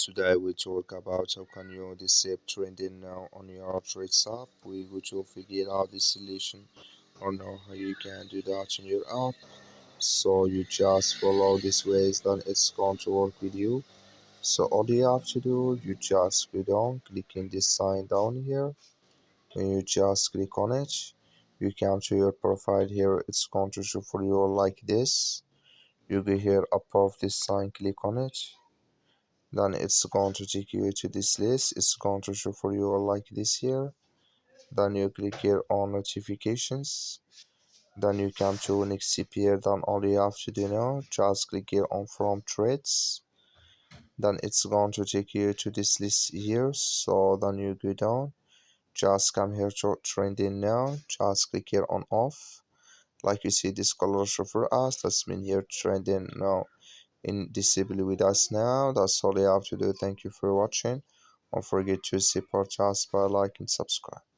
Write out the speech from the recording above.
Today we talk about how can you disable trending now on your Threads app. We go to figure out the solution or know how you can do that in your app. So you just follow these ways, then it's going to work with you. So all you have to do, you just go down, clicking this sign down here. When you just click on it, you come to your profile here. It's going to show for you like this. You go here above this sign, click on it, then it's going to take you to this list. It's going to show for you like this here. Then you click here on notifications, then you come to next here. Then all you have to do now, just click here on from threads, then it's going to take you to this list here. So then you go down, just come here to trending now, just click here on off. Like you see this color show for us, that's mean here trending now in disable with us now. That's all you have to do. Thank you for watching. Don't forget to support us by like and subscribe.